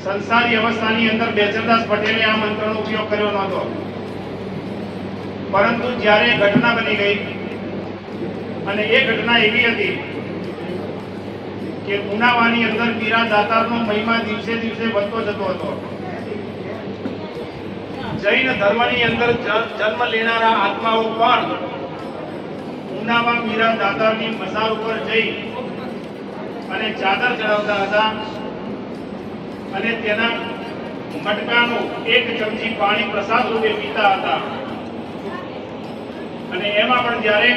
સંસારી અવસ્થાની અંદર બેચરદાસ પટેલે આ મંત્રનો ઉપયોગ કર્યો નહોતો, પરંતુ જ્યારે ઘટના બની ગઈ અને એ ઘટના એવી હતી કે ઉનાવાની અંદર મીરા દાતારનો મહિમા દિવસે દિવસે વધતો જતો હતો. જૈન ધર્મની અંદર જન્મ લેનારા આત્માઓ પણ ઉનામાં મીરા દાતારની મઝાર ઉપર જઈ અને ચાદર ચડાવતા હતા અને તેના મટકાનું એક ચમચી પાણી પ્રસાદ રૂપે પીતા હતા. અને એમાં પણ જ્યારે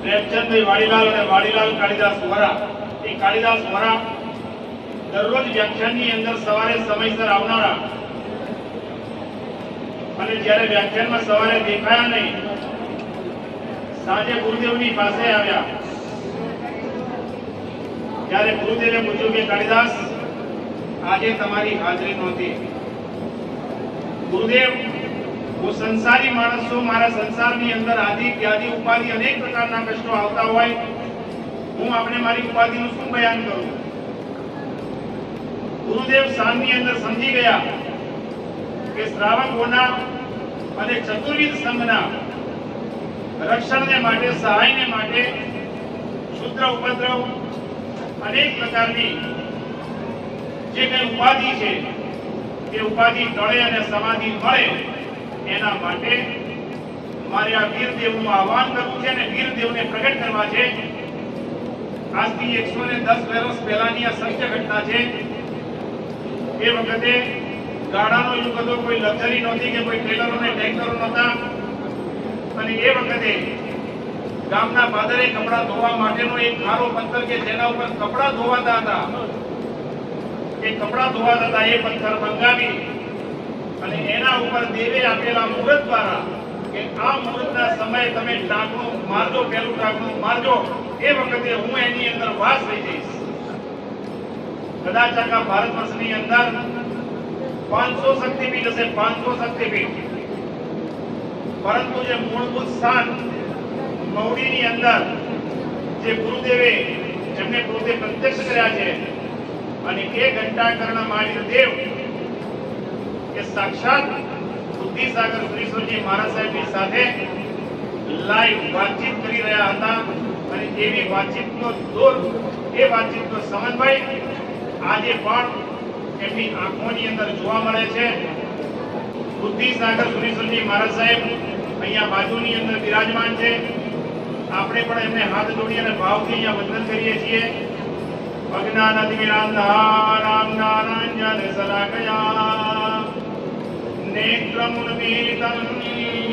પ્રેમચંદભાઈ વાડીલાલ અને વાડીલાલ કાળીદાસ વરા, એ કાળીદાસ વરા દરરોજ વ્યાખ્યાનની અંદર સવારે સમયસર આવનારા અને જ્યારે વ્યાખ્યાનમાં સવારે દેખાયા નહીં, સાંજે ગુરુદેવની પાસે આવ્યા. ત્યારે ગુરુદેવે પૂછ્યું કે કાળીદાસ, આજે તમારી હાજરી નહોતી. ગુરુદેવ, હું સંસારી માણસ છું, મારા સંસારની અંદર આદિ વ્યાધિ ઉપાધિ અનેક પ્રકારના કષ્ટો આવતા હોય, હું આપણે મારી ઉપાધિનું શું બયાન કરું? ગુરુદેવ સાંજની અંદર સમજી ગયા કે શ્રાવકોના અને ચતુર્વિધ સંઘના રક્ષણને માટે, સહાયને માટે ક્ષુદ્ર ઉપદ્રવ અનેક પ્રકારની જે કઈ ઉપાધિ છે તે ઉપાધિ ટળે અને સમાધિ મળે, એના માટે મારે આ વીરદેવનું આહવાન કરવું છે અને વીરદેવને પ્રગટ કરવા છે. આજથી 110 વર્ષ પહેલાની આ સત્ય ઘટના છે. એ વખતે ગાડાનો યુગ હતો, કોઈ લક્ઝરી નહોતી કે કોઈ ટ્રેલરો ને ટેન્કરો નહોતા. અને એ વખતે ગામના પાદરે કપડા ધોવા માટેનો એક ખારો પથ્થર કે જેના ઉપર કપડા ધોવાતા હતા, એ કપડા ધોવાતા હતા, એ પથ્થર મંગાવી અને એના ઉપર દેવે આપેલા મુહૂર્ત દ્વારા કે આ મુહૂર્તના સમયે તમે ટાંકણું મારજો, પહેલું ટાંકણું મારજો, એ વખતે હું એની અંદર વાસ થઈ જઈશ. કદાચ આખા ભારત વર્ષની અંદર 500 શક્તિપીઠ હશે, 500 શક્તિપીઠ, પરંતુ જે મૂળભૂત સ્થાન મહુડીની અંદર જે ગુરુદેવે જેમને પોતે પ્રત્યક્ષ કર્યા છે અને એ ઘંટાકર્ણ મહાવીર દેવ કે સાક્ષાત બુદ્ધિસાગર સુરેશ્વરજી મહારાજ સાહેબની સાથે લાઈવ વાતચીત કરી રહ્યા હતા. અને એવી વાતચીતનો દોર, એ વાતચીતનો સમન્વય આજે પણ એમની આંખોની અંદર જોવા મળે છે. બુદ્ધિસાગર સુરેશ્વરજી મહારાજ સાહેબ અહીંયા બાજુની અંદર બિરાજમાન છે. આપણે પણ એમને હાથ જોડી અને ભાવથી અહીંયા વંદન કરીએ છીએ. અજ્ઞાનતિમિરાંધાનાં જ્ઞાનાંજનશલાકયા નેત્રమున్మిలితం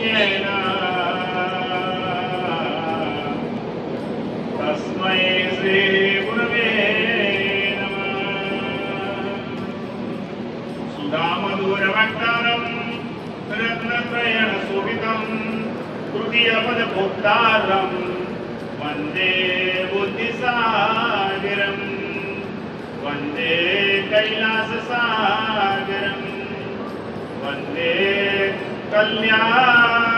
યેન તસ્મૈ શ્રી ગુરવે નમઃ. સુદામધુરવક્તારં રત્નત્રયણ શોભિતં તૃતીયપદ ભોક્તારં વંદે બુદ્ધિસાગરં વંદે કૈલાસસાગરં વંદે કલ્યાણ